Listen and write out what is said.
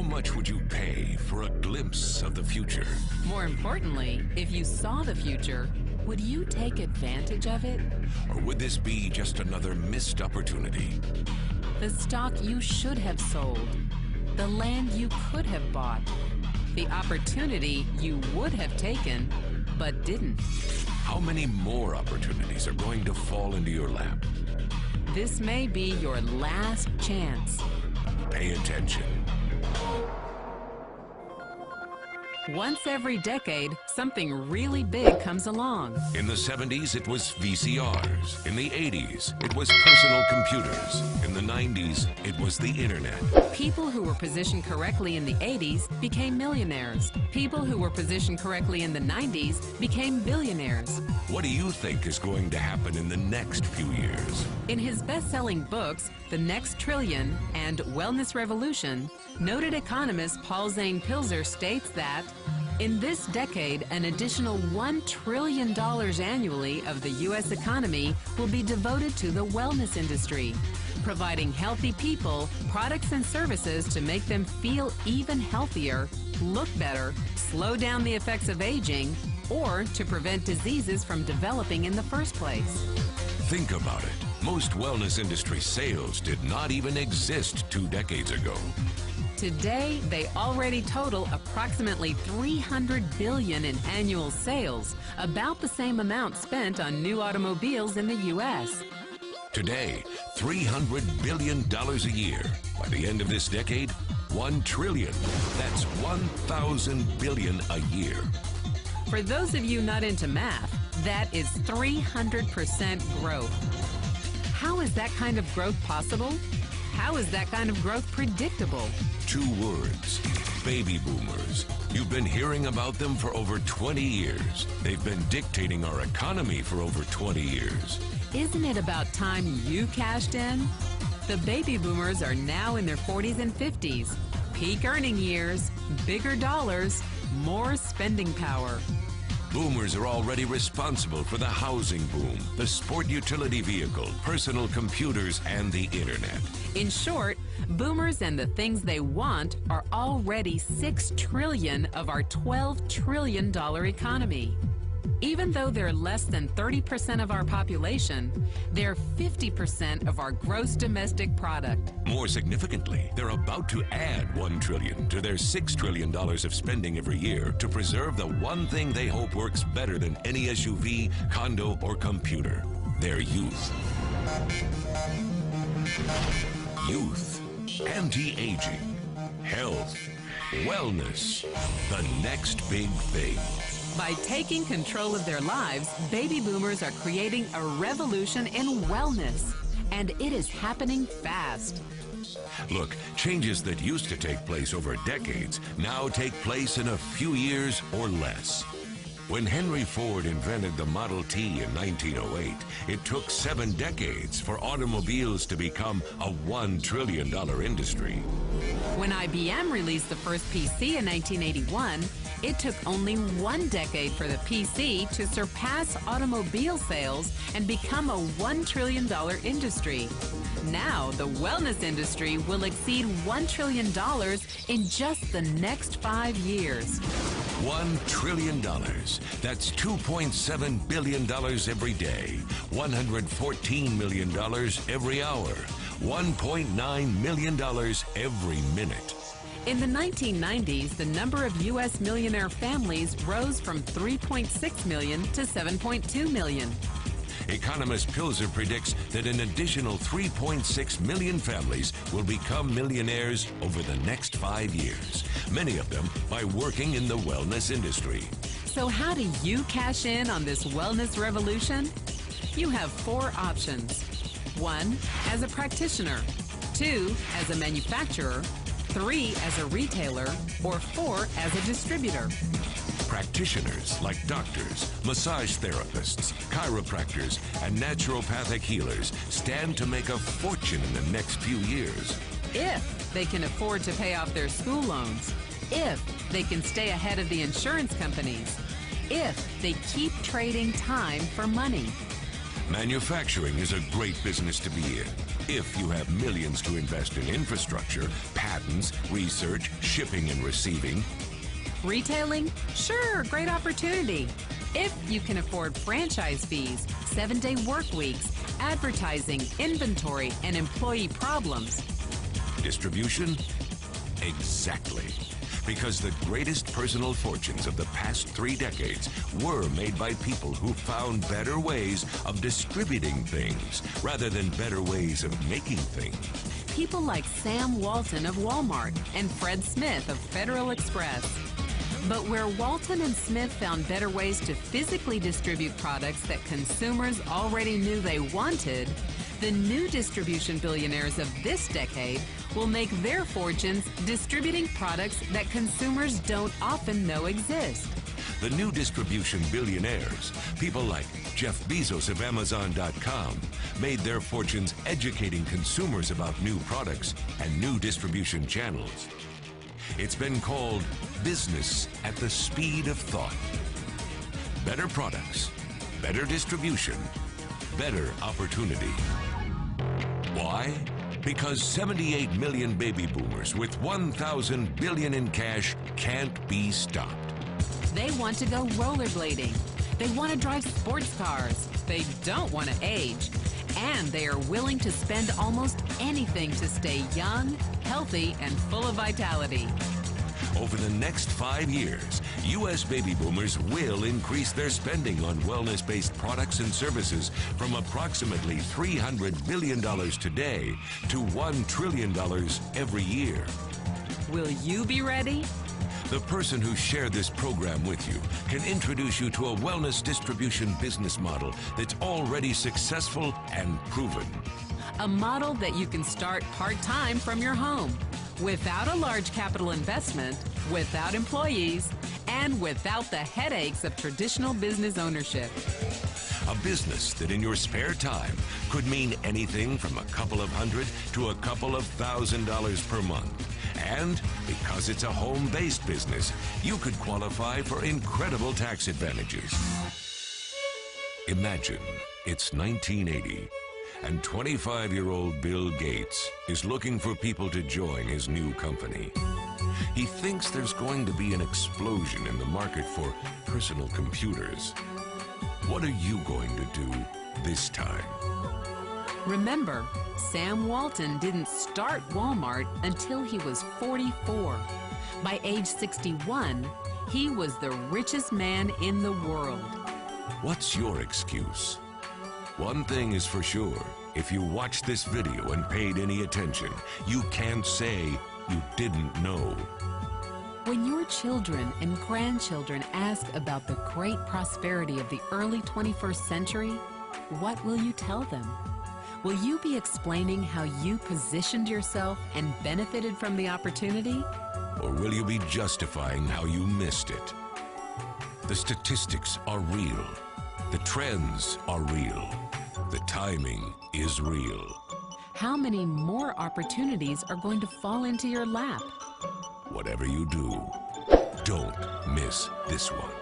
How much would you pay for a glimpse of the future? More importantly, if you saw the future, would you take advantage of it? Or would this be just another missed opportunity? The stock you should have sold, the land you could have bought, the opportunity you would have taken, but didn't. How many more opportunities are going to fall into your lap? This may be your last chance. Pay attention. Once every decade, something really big comes along. In the 70s, it was VCRs. In the 80s, it was personal computers. In the 90s, it was the internet. People who were positioned correctly in the 80s became millionaires. People who were positioned correctly in the 90s became billionaires. What do you think is going to happen in the next few years? In his best-selling books, The Next Trillion and Wellness Revolution, noted economist Paul Zane Pilzer states that in this decade, an additional $1 trillion annually of the U.S. economy will be devoted to the wellness industry, providing healthy people products and services to make them feel even healthier, look better, slow down the effects of aging, or to prevent diseases from developing in the first place. Think about it. Most wellness industry sales did not even exist 2 decades ago. Today, they already total approximately $300 billion in annual sales, about the same amount spent on new automobiles in the U.S. Today, $300 billion a year. By the end of this decade, $1 trillion. That's 1,000 billion a year. For those of you not into math, that is 300% growth. How is that kind of growth possible? How is that kind of growth predictable? 2 words: baby boomers. You've been hearing about them for over 20 years. They've been dictating our economy for over 20 years. Isn't it about time you cashed in? The baby boomers are now in their 40s and 50s. Peak earning years, bigger dollars, more spending power. Boomers are already responsible for the housing boom, the sport utility vehicle, personal computers, and the internet. In short, boomers and the things they want are already $6 trillion of our $12 trillion economy. Even though they're less than 30% of our population, they're 50% of our gross domestic product. More significantly, they're about to add $1 trillion to their $6 trillion of spending every year to preserve the one thing they hope works better than any SUV, condo, or computer: their youth. Youth, anti-aging, health, wellness, the next big thing. By taking control of their lives, baby boomers are creating a revolution in wellness, and it is happening fast. Look, changes that used to take place over decades now take place in a few years or less. When Henry Ford invented the Model T in 1908, it took 7 decades for automobiles to become a $1 trillion industry. When IBM released the first PC in 1981, it took only 1 decade for the PC to surpass automobile sales and become a $1 trillion industry. Now, the wellness industry will exceed $1 trillion in just the next 5 years. $1 trillion. That's $2.7 billion every day, $114 million every hour, $1.9 million every minute. In the 1990s, the number of U.S. millionaire families rose from 3.6 million to 7.2 million. Economist Pilzer predicts that an additional 3.6 million families will become millionaires over the next 5 years, many of them by working in the wellness industry. So how do you cash in on this wellness revolution? You have 4 options. 1, as a practitioner. 2, as a manufacturer. 3, as a retailer. Or 4, as a distributor. Practitioners like doctors, massage therapists, chiropractors, and naturopathic healers stand to make a fortune in the next few years. If they can afford to pay off their school loans. If they can stay ahead of the insurance companies. If they keep trading time for money. Manufacturing is a great business to be in. If you have millions to invest in infrastructure, patents, research, shipping and receiving. Retailing? Sure, great opportunity. If you can afford franchise fees, 7-day work weeks, advertising, inventory, and employee problems. Distribution? Exactly. Because the greatest personal fortunes of the past 3 decades were made by people who found better ways of distributing things rather than better ways of making things. People like Sam Walton of Walmart and Fred Smith of Federal Express. But where Walton and Smith found better ways to physically distribute products that consumers already knew they wanted, the new distribution billionaires of this decade will make their fortunes distributing products that consumers don't often know exist. The new distribution billionaires, people like Jeff Bezos of Amazon.com, made their fortunes educating consumers about new products and new distribution channels. It's been called business at the speed of thought. Better products, better distribution, better opportunity. Why? Because 78 million baby boomers with 1,000 billion in cash can't be stopped. They want to go rollerblading. They want to drive sports cars. They don't want to age. And they are willing to spend almost anything to stay young, healthy, and full of vitality. Over the next 5 years, U.S. baby boomers will increase their spending on wellness-based products and services from approximately $300 billion today to $1 trillion every year. Will you be ready? The person who shared this program with you can introduce you to a wellness distribution business model that's already successful and proven. A model that you can start part-time from your home, without a large capital investment, without employees, and without the headaches of traditional business ownership. A business that in your spare time could mean anything from a couple of hundred to a couple of $1,000s per month. And because it's a home-based business, you could qualify for incredible tax advantages. Imagine it's 1980. And 25-year-old Bill Gates is looking for people to join his new company. He thinks there's going to be an explosion in the market for personal computers. What are you going to do this time? Remember, Sam Walton didn't start Walmart until he was 44. By age 61, he was the richest man in the world. What's your excuse? One thing is for sure, if you watched this video and paid any attention, you can't say you didn't know. When your children and grandchildren ask about the great prosperity of the early 21st century, what will you tell them? Will you be explaining how you positioned yourself and benefited from the opportunity? Or will you be justifying how you missed it? The statistics are real. The trends are real. The timing is real. How many more opportunities are going to fall into your lap? Whatever you do, don't miss this one.